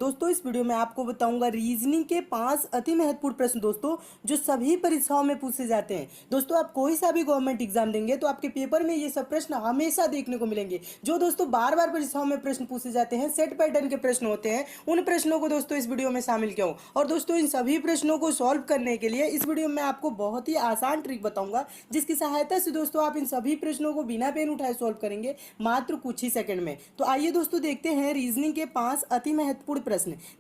दोस्तों इस वीडियो में आपको बताऊंगा रीजनिंग के 5 अति महत्वपूर्ण प्रश्न दोस्तों जो सभी परीक्षाओं में पूछे जाते हैं। दोस्तों आप कोई सा भी गवर्नमेंट एग्जाम देंगे तो आपके पेपर में ये सब प्रश्न हमेशा देखने को मिलेंगे, जो दोस्तों बार बार परीक्षाओं में प्रश्न पूछे जाते हैं, सेट पैटर्न के प्रश्न होते हैं। उन प्रश्नों को दोस्तों इस वीडियो में शामिल किया हूं और दोस्तों इन सभी प्रश्नों को सॉल्व करने के लिए इस वीडियो में आपको बहुत ही आसान ट्रिक बताऊंगा, जिसकी सहायता से दोस्तों आप इन सभी प्रश्नों को बिना पेन उठाए सॉल्व करेंगे मात्र कुछ ही सेकंड में। तो आइए दोस्तों देखते हैं रीजनिंग के 5 अति महत्वपूर्ण प्रश्न।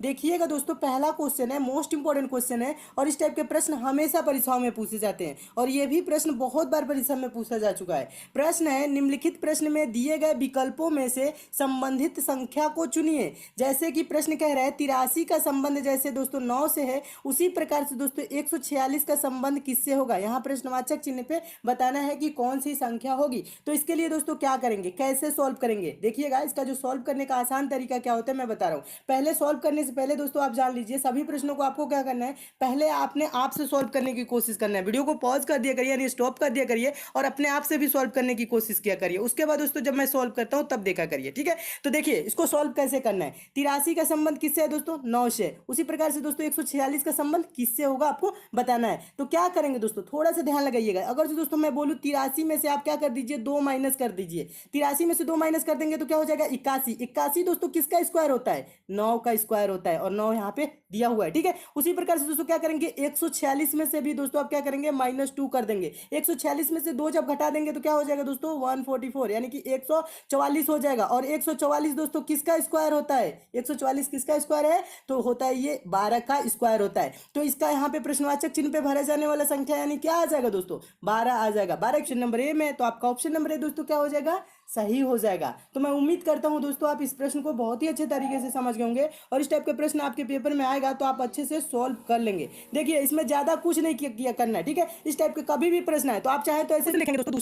देखिएगा दोस्तों, पहला क्वेश्चन है, मोस्ट इंपॉर्टेंट क्वेश्चन है और इस टाइप के प्रश्न हमेशा परीक्षाओं में पूछे जाते हैं और ये भी प्रश्न बहुत बार परीक्षा में पूछा जा चुका है। प्रश्न है, निम्नलिखित प्रश्न में दिए गए विकल्पों में से संबंधित संख्या को चुनिए। जैसे कि प्रश्न कह रहा है 83 का संबंध जैसे दोस्तों 9 से है, उसी प्रकार से दोस्तों 146 का संबंध किससे होगा। यहाँ प्रश्नवाचक चिन्ह पे बताना है कि कौन सी संख्या होगी। तो इसके लिए दोस्तों क्या करेंगे, कैसे सॉल्व करेंगे, देखिएगा इसका जो सॉल्व करने का आसान तरीका क्या होता है मैं बता रहा हूँ। पहले सॉल्व करने से पहले दोस्तों आप जान लीजिए सभी प्रश्नों को आपको क्या करना है, पहले आपने आप से सॉल्व करने की कोशिश करना है। वीडियो को पॉज कर दिया करिए, यानी स्टॉप कर दिया करिए और अपने आप से भी सॉल्व करने की कोशिश किया करिए। उसके बाद दोस्तों जब मैं सॉल्व करता हूं तब देखा करिए, ठीक है। तो देखिए इसको सॉल्व कैसे करना है। 83 का संबंध किससे है दोस्तों, 9 से। उसी प्रकार से दोस्तों 146 का संबंध किससे होगा आपको बताना है। तो क्या करेंगे दोस्तों, थोड़ा सा ध्यान लगाइएगा। अगर जो दोस्तों मैं बोलूं 83 में से आप क्या कर दीजिए, 2 माइनस कर दीजिए। 83 में से 2 माइनस कर देंगे तो क्या हो जाएगा, 81। 81 दोस्तों किसका स्क्वायर होता है, 9 का स्क्वायर होता है और 9 यहाँ पे दिया हुआ है, ठीक है। उसी प्रकार से दोस्तों क्या करेंगे, 146 में से भी दोस्तों आप क्या करेंगे, -2 कर देंगे। 146 में से 2 जब घटा देंगे तो क्या हो जाएगा दोस्तों, 144, यानी कि 144 हो जाएगा। और 144 दोस्तों किसका स्क्वायर होता है, 144 किसका स्क्वायर है, तो होता है ये 12 का स्क्वायर होता है। तो इसका यहाँ पे प्रश्नवाचक चिन्ह पे भरा जाने वाला संख्या यानी क्या आ जाएगा दोस्तों, 12 आ जाएगा। 12 ऑप्शन नंबर ए में, तो आपका ऑप्शन नंबर ए दोस्तों क्या हो जाएगा, सही हो जाएगा। तो मैं उम्मीद करता हूं दोस्तों आप इस प्रश्न को बहुत ही अच्छे तरीके से समझ गए होंगे और इस टाइप के प्रश्न आपके पेपर में आएगा तो आप अच्छे से सॉल्व कर लेंगे। देखिए इसमें ज्यादा कुछ नहीं किया करना है, ठीक है। इस टाइप के कभी भी प्रश्न आए तो आप चाहे तो ऐसे लिखेंगे दोस्तों।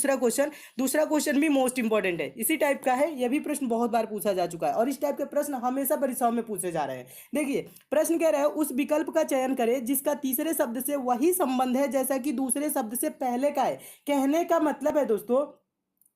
दूसरा क्वेश्चन भी मोस्ट इंपॉर्टेंट है, इसी टाइप का है। यह भी प्रश्न बहुत बार पूछा जा चुका है और इस टाइप के प्रश्न हमेशा परीक्षाओं में पूछे जा रहे हैं। देखिए प्रश्न कह रहा है, उस विकल्प का चयन करें जिसका तीसरे शब्द से वही संबंध है जैसा कि दूसरे शब्द से पहले का है। कहने का मतलब है दोस्तों,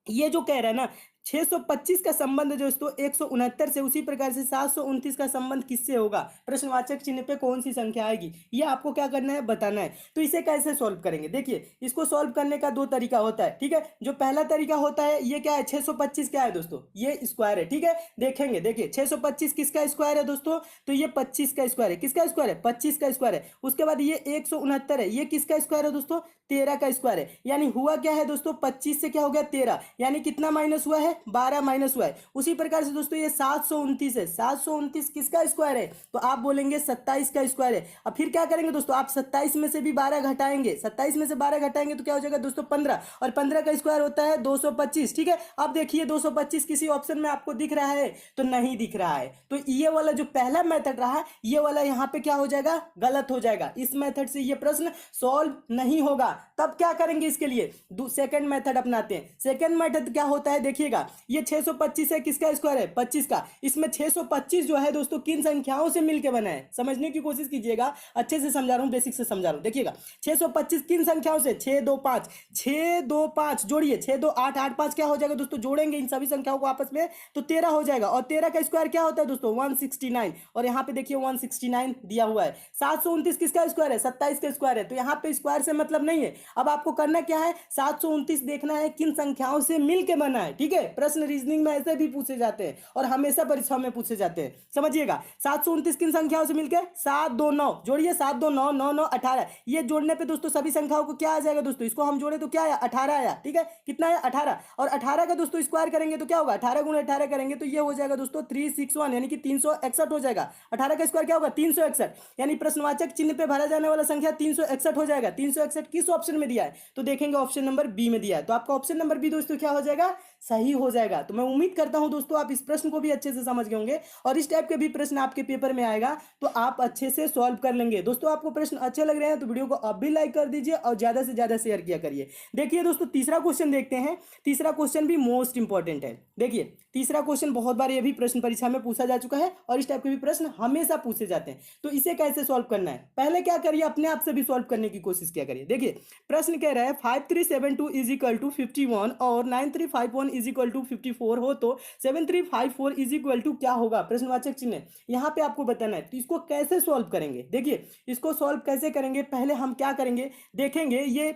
ये जो कह रहा है ना 625 का संबंध जो दोस्तों 169 से, उसी प्रकार से 729 का संबंध किससे होगा, प्रश्नवाचक चिन्ह पे कौन सी संख्या आएगी, ये आपको क्या करना है, बताना है। तो इसे कैसे सॉल्व करेंगे, देखिए इसको सॉल्व करने का 2 तरीका होता है, ठीक है। जो पहला तरीका होता है ये क्या है, 625 क्या है दोस्तों, ये स्क्वायर है, ठीक है। देखेंगे, देखिए 625 किसका स्क्वायर है दोस्तों, तो ये 25 का स्क्वायर है। किसका स्क्वायर है, 25 का स्क्वायर है। उसके बाद ये 169 है, ये किसका स्क्वायर है दोस्तों, 13 का स्क्वायर है। यानी हुआ क्या है दोस्तों, 25 से क्या हो गया 13, यानी कितना माइनस हुआ है, 12 माइनस हुआ है। उसी प्रकार से दोस्तों ये 729 है, 729 किसका स्क्वायर है, तो आप बोलेंगे 27 का स्क्वायर है। अब फिर क्या करेंगे दोस्तों, आप 27 में से भी 12 घटाएंगे, 27 में से 12 घटाएंगे तो क्या हो जाएगा दोस्तों 15, और 15 का स्क्वायर होता है 225, ठीक है। अब देखिए 225 किसी ऑप्शन में आपको दिख रहा है, तो नहीं दिख रहा है। तो ये वाला जो पहला मेथड रहा, ये वाला यहाँ पे क्या हो जाएगा, गलत हो जाएगा। इस मेथड से ये प्रश्न सॉल्व नहीं होगा। तब क्या करेंगे, इसके लिए सेकंड मेथड अपनाते हैं। सेकंड मेथड क्या होता है, देखिएगा ये 625 है, किसका स्क्वायर है, 25 का। इसमें 625 जो है दोस्तों किन संख्याओं से मिलकर बना है, समझने की कोशिश कीजिएगा। अच्छे से समझा रहा हूं, बेसिक से समझा रहा हूं। देखिएगा 625 किन संख्याओं से, 6 2 5, 6 2 5 जोड़िए, 6 2 8 8 5 क्या हो जाएगा दोस्तों, जोड़ेंगे इन सभी संख्याओं को आपस में तो 13 हो जाएगा। और 13 का स्क्वायर क्या होता है दोस्तों, 169, और यहाँ पे देखिए 169 दिया हुआ है। 729 किसका स्क्वायर है, 27 का स्क्वायर है। तो यहाँ पे स्क्वायर से मतलब नहीं है। अब आपको करना क्या है, 729 देखना है किन संख्याओं से मिलकर बना है, ठीक है। प्रश्न रीजनिंग में ऐसे भी पूछे जाते हैं और हमेशा परीक्षा में पूछे जाते हैं, समझिएगा। 729 किन संख्याओं से मिलकर, 7 2 9 जोड़िए, 7 2 9 9 9 18। ये जोड़ने पे दोस्तों सभी संख्याओं को क्या आ जाएगा दोस्तों, इसको हम जोड़े तो क्या आया, 18 आया, ठीक है। कितना आया, 18। और 18 का दोस्तों स्क्वायर करेंगे तो क्या होगा, 18 गुणे 18 करेंगे तो ये हो जाएगा दोस्तों 361, यानी कि 361 हो जाएगा। 18 का स्क्वायर क्या होगा, 361, यानी प्रश्नवाचक चिन्ह पे भरा जाने वाला संख्या 361 हो जाएगा। 361 किस ऑप्शन में दिया है, तो देखेंगे ऑप्शन नंबर बी में दिया है। तो आपका ऑप्शन नंबर बी दोस्तों क्या हो जाएगा, सही हो जाएगा। तो मैं उम्मीद करता हूं दोस्तों आप इस प्रश्न को भी अच्छे से समझ गए होंगे और इस टाइप के भी प्रश्न आपके पेपर में आएगा तो आप अच्छे से सॉल्व कर लेंगे। दोस्तों आपको प्रश्न अच्छे लग रहे हैं तो वीडियो को अब भी लाइक कर दीजिए और ज्यादा से ज्यादा शेयर किया करिए। देखिए दोस्तों तीसरा क्वेश्चन देखते हैं। तीसरा क्वेश्चन भी मोस्ट इंपॉर्टेंट है। देखिए तीसरा क्वेश्चन बहुत बार ये भी प्रश्न परीक्षा में पूछा जा चुका है और इस टाइप के भी प्रश्न हमेशा पूछे जाते हैं। तो इसे कैसे सॉल्व करना है, पहले क्या करिए, अपने आप से भी सॉल्व करने की कोशिश किया करिए। देखिए प्रश्न कह रहा है 5372 = 51 और 9351 = इक्वल टू 54 हो तो 7354 इज इक्वल टू क्या होगा, प्रश्नवाचक चिन्ह यहाँ पे आपको बताना है। तो इसको कैसे सॉल्व करेंगे, देखिए इसको सॉल्व कैसे करेंगे, पहले हम क्या करेंगे देखेंगे, ये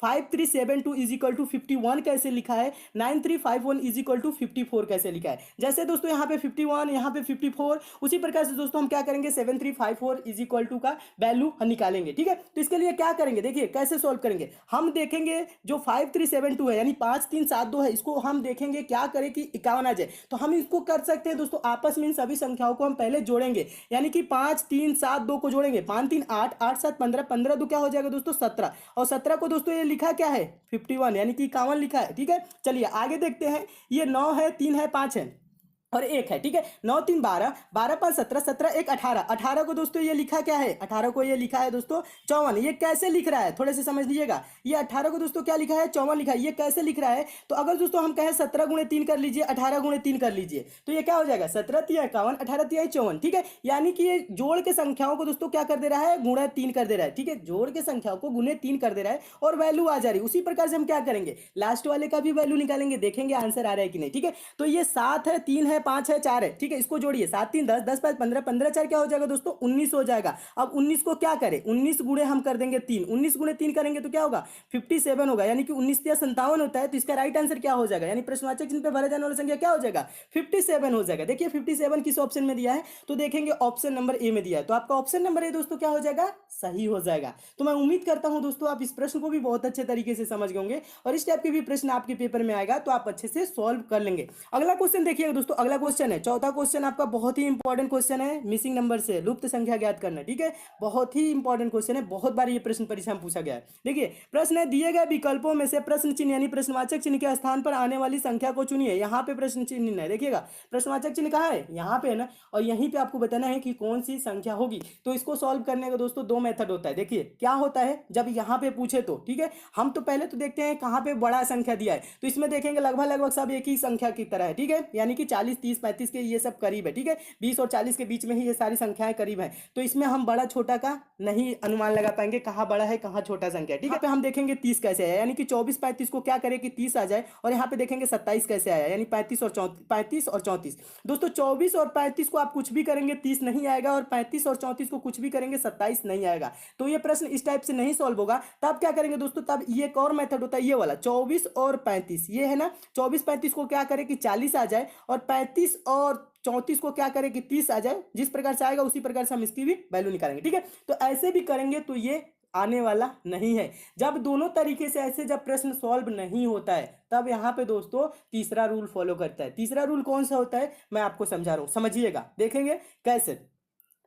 5372 इज इक्वल टू 51 कैसे लिखा है, 9351 इज इक्वल टू 54 कैसे लिखा है। जैसे दोस्तों यहाँ पे 51, यहाँ पे 54, उसी प्रकार से दोस्तों हम क्या करेंगे 7354 इज इक्वल टू का वैल्यू निकालेंगे। ठीक है, तो इसके लिए क्या करेंगे, देखिए कैसे सॉल्व करेंगे, हम देखेंगे जो 5372 है यानी 5372 है, इसको हम देखेंगे क्या करें कि 51 आ जाए। तो हम इसको कर सकते हैं दोस्तों, आपस में इन सभी संख्याओं को हम पहले जोड़ेंगे, यानी कि 5 3 7 2 को जोड़ेंगे, 5 3 8, 8 7 15, 15 2 क्या हो जाएगा दोस्तों 17, और 17 को दोस्तों ये लिखा क्या है 51 यानी कि 51 लिखा है। ठीक है, चलिए आगे देखते हैं, ये 9 है, 3 है, 5 है और 1 है। ठीक है, 9 3 12, 12 5 17, 17 1 18, 18 को दोस्तों ये लिखा क्या है, 18 को ये लिखा है दोस्तों 54। ये कैसे लिख रहा है थोड़े से समझ लीजिएगा, ये 18 को दोस्तों क्या लिखा है 54 लिखा है, ये कैसे लिख रहा है, तो अगर दोस्तों हम कहें 17 गुणे 3 कर लीजिए, 18 गुणे 3 कर लीजिए, तो ये क्या हो जाएगा 17 3 51, 18 3 54। ठीक है, यानी कि ये जोड़ के संख्याओं को दोस्तों क्या कर दे रहा है, गुणा 3 कर दे रहा है। ठीक है, जोड़ के संख्याओं को गुणे 3 कर दे रहा है और वैल्यू आ जा रही है। उसी प्रकार से हम क्या करेंगे, लास्ट वाले का भी वैल्यू निकालेंगे, देखेंगे आंसर आ रहा है कि नहीं। ठीक है, तो ये 7 है, 3 है, 5 है, 4 है। ठीक है, इसको जोड़िए, 7 3 10, 10 5 15, 15 4 क्या हो जाएगा दोस्तों 19 हो जाएगा। अब 19 को क्या करें, 19 गुणे हम कर देंगे 3, 19 गुणे 3 करेंगे तो क्या होगा 57 होगा, यानी कि 19 या 57 होता है। तो इसका राइट आंसर क्या हो जाएगा, यानी प्रश्नवाचक चिन्ह पे भरा जाने वाला संख्या क्या हो जाएगा 57 हो जाएगा। देखिए 57 किस ऑप्शन में दिया है, तो देखेंगे ऑप्शन नंबर ए में दिया है, तो आपका ऑप्शन नंबर ए दोस्तों क्या हो जाएगा, सही हो जाएगा। तो मैं उम्मीद करता हूं दोस्तों आप इस प्रश्न को भी बहुत अच्छे तरीके से समझ गए होंगे और इस टाइप के भी प्रश्न आपके पेपर में आएगा तो आप अच्छे से सॉल्व कर लेंगे। अगला क्वेश्चन देखिएगा दोस्तों, अगला क्वेश्चन है चौथा क्वेश्चन, आपका बहुत ही इंपॉर्टेंट क्वेश्चन है, मिसिंग नंबर से लुप्त संख्या ज्ञात करना। ठीक है, बहुत ही इंपॉर्टेंट क्वेश्चन है, बहुत बार ये प्रश्न परीक्षा में पूछा गया है। देखिए प्रश्न है, दिए गए विकल्पों में से प्रश्न चिन्ह यानी प्रश्नवाचक चिन्ह के स्थान पर आने वाली संख्या को चुनिए। यहाँ पे प्रश्न चिन्ह है, देखिएगा प्रश्नवाचक चिन्ह कहाँ है, यहाँ पे है ना, और यहीं पे आपको बताना है कि कौन सी संख्या होगी। तो इसको सॉल्व करने का दोस्तों दो मेथड होता है। देखिए क्या होता है जब यहाँ पे पूछे तो, ठीक है, हम तो पहले तो देखते हैं कहाँ पे बड़ा संख्या दिया है, तो इसमें देखेंगे लगभग सब एक ही संख्या की तरह है। ठीक है, यानी कि 40 30 35 के ये सब करीब है। ठीक है, 20 और 40 के बीच में ही ये सारी संख्याएं करीब हैं, तो इसमें हम बड़ा छोटा का नहीं अनुमान लगा पाएंगे, कहाँ बड़ा है कहाँ छोटा संख्या है। ठीक है, पे हम देखेंगे 30 कैसे आया, यानी कि 24 35 को क्या करें कि 30 आ जाए, और यहाँ पे देखेंगे 27 कैसे आया, यानी 35 और 34। दोस्तों 24 और 35 को आप कुछ भी करेंगे 30 नहीं आएगा, और 35 और 34 को कुछ भी करेंगे 27 नहीं आएगा। तो ये प्रश्न इस टाइप से नहीं सॉल्व होगा। तब क्या करेंगे दोस्तों, तब ये एक और मेथड होता है, ये वाला 24 और 35, ये है ना, 24 35 को क्या करें कि 40 आ जाए, और 35 और 34 को क्या करें कि 30 आ जाए। जिस प्रकार से आएगा उसी प्रकार से हम इसकी भी वैल्यू निकालेंगे। ठीक है, तो ऐसे भी करेंगे तो ये आने वाला नहीं है। जब दोनों तरीके से ऐसे जब प्रश्न सॉल्व नहीं होता है तब यहाँ पे दोस्तों तीसरा रूल फॉलो करता है। तीसरा रूल कौन सा होता है मैं आपको समझा रहा हूं, समझिएगा, देखेंगे कैसे।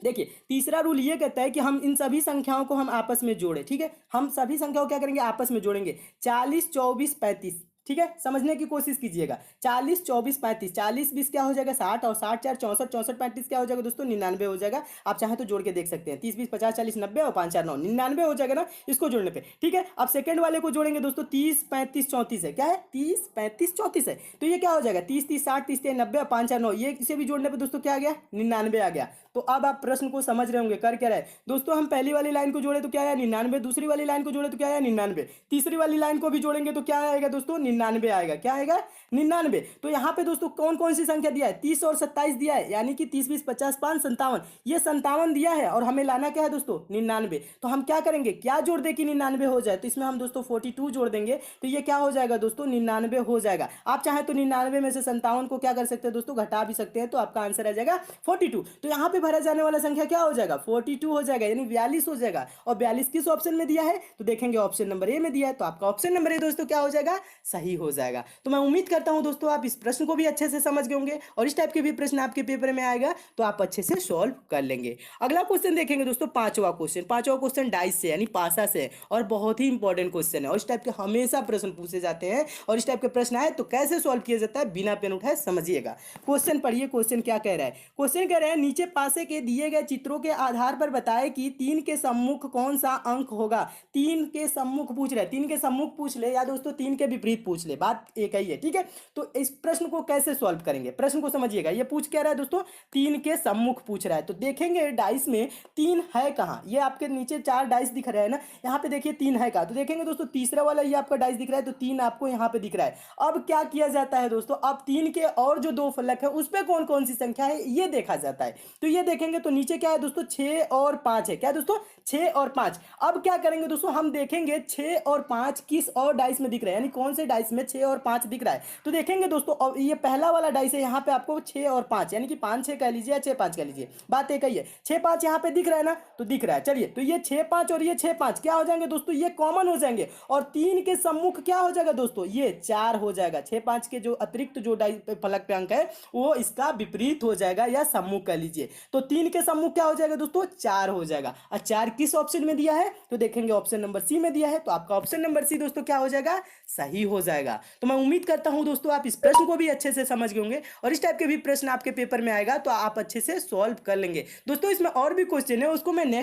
देखिए तीसरा रूल ये कहता है कि हम इन सभी संख्याओं को हम आपस में जोड़े। ठीक है, हम सभी संख्याओं क्या करेंगे आपस में जोड़ेंगे, 40 24 35। ठीक है, समझने की कोशिश कीजिएगा, 40 24 35, 40 20 क्या हो जाएगा 60, और 60 4 64, 64 35 क्या हो जाएगा दोस्तों 99 हो जाएगा। आप चाहें तो जोड़ के देख सकते हैं, 30 20 50 40 90 और 5 4 9 99 हो जाएगा ना इसको जोड़ने पे। ठीक है, अब सेकंड वाले को जोड़ेंगे दोस्तों, 30 35 34 है, क्या है 30 35 34 है, तो ये क्या हो जाएगा 30 30 60 30 90 और 5 4 9, ये इसे भी जोड़ने पे दोस्तों क्या आ गया 99 आ गया। तो अब आप प्रश्न को समझ रहे होंगे कर क्या रहे दोस्तों, हम पहली वाली लाइन को जोड़े तो क्या आया 99, दूसरी वाली लाइन को जोड़े तो क्या आया 99, तीसरी वाली लाइन को भी जोड़ेंगे तो क्या आएगा दोस्तों 99 आएगा। क्या आएगा 99। तो यहाँ पे दोस्तों कौन कौन सी संख्या दिया है, 30 और 27 दिया है, यानी कि 30 20 50 5 57, ये 57 दिया है और हमें लाना क्या है दोस्तों 99। तो हम क्या करेंगे, क्या जोड़ दे कि 99 हो जाए, तो इसमें हम दोस्तों 42 जोड़ देंगे, तो ये क्या हो जाएगा दोस्तों 99 हो जाएगा। आप चाहे तो 99 में से 57 को क्या कर सकते हैं दोस्तों घटा भी सकते हैं, तो आपका आंसर आ जाएगा 42। तो यहाँ पे भरा जाने वाला संख्या क्या हो जाएगा 42 हो जाएगा, यानी 42 हो जाएगा। और 42 किस ऑप्शन में दिया है, तो देखेंगे ऑप्शन नंबर ए में दिया है, तो आपका ऑप्शन नंबर ए दोस्तों क्या हो जाएगा सही हो जाएगा। तो मैं उम्मीद करता हूं दोस्तों आप इस प्रश्न को भी अच्छे से समझ गए होंगे और इस टाइप के भी प्रश्न आपके पेपर में आएगा तो आप अच्छे से सॉल्व कर लेंगे। अगला क्वेश्चन देखेंगे दोस्तों पांचवा क्वेश्चन डाइस से यानी पासा से, और बहुत ही इंपॉर्टेंट क्वेश्चन है और इस टाइप के हमेशा प्रश्न पूछे जाते हैं, और इस टाइप के प्रश्न आए तो कैसे सॉल्व किया जाता है बिना पेन उठाए समझिएगा। क्वेश्चन पढ़िए, क्वेश्चन क्या कह रहा है, क्वेश्चन कह रहा है नीचे तमाशे के दिए गए चित्रों के आधार पर बताए कि 3 के सम्मुख कौन सा अंक होगा। 3 के सम्मुख पूछ रहे हैं, 3 के सम्मुख पूछ ले या दोस्तों 3 के विपरीत पूछ ले, बात एक ही है, ठीक है। तो इस प्रश्न को कैसे सॉल्व करेंगे, प्रश्न को समझिएगा। ये पूछ क्या रहा है दोस्तों, 3 के सम्मुख पूछ रहा है। तो देखेंगे डाइस में 3 है कहाँ, ये आपके नीचे 4 डाइस दिख रहे हैं ना, यहाँ पे देखिए 3 है कहाँ। तो देखेंगे दोस्तों तीसरा वाला ये आपका डाइस दिख रहा है, तो 3 आपको यहाँ पे दिख रहा है। अब क्या किया जाता है दोस्तों, अब 3 के और जो 2 फलक है उस पर कौन कौन सी संख्या है ये देखा जाता है। तो ये देखेंगे तो नीचे क्या है दोस्तों, 6 और 5 है। क्या दोस्तों, 6 और 5। अब क्या करेंगे दोस्तों, हम देखेंगे 6 और 5 किस और डाइस में दिख रहे हैं, यानी कौन से डाइस में 6 और 5 दिख रहा है। तो देखेंगे दोस्तों, अब ये पहला वाला डाइस है, यहाँ पे आपको 6 और 5 यानी कि 5 6 कह लीजिए या 6 5 कह लीजिए, बात एक ही है। 6 5 यहाँ पे दिख रहा है ना, तो दिख रहा है। चलिए, तो ये 6 5 और ये 6 5 क्या हो जाएंगे दोस्तों, ये कॉमन हो जाएंगे। और 3 के सम्मुख क्या हो जाएगा दोस्तों, ये 4 हो जाएगा। 6 5 के जो अतिरिक्त जो डाइस फलक पे अंक है वो इसका विपरीत हो जाएगा या सम्मुख कह लीजिए। तो 3 के सम्मुख क्या हो जाएगा दोस्तों, 4 हो जाएगा। और 4 किस ऑप्शन में दिया है, तो देखेंगे ऑप्शन नंबर सी में दिया है। तो आपका ऑप्शन नंबर सी दोस्तों क्या हो जाएगा, सही हो जाएगा। तो मैं उम्मीद करता हूं दोस्तों आप इस प्रश्न को भी अच्छे से समझ गए होंगे, और इस टाइप के भी प्रश्न आपके पेपर में आएगा तो आप अच्छे से सॉल्व कर लेंगे। दोस्तों इसमें और भी क्वेश्चन है, उसको मैं नेक्स्ट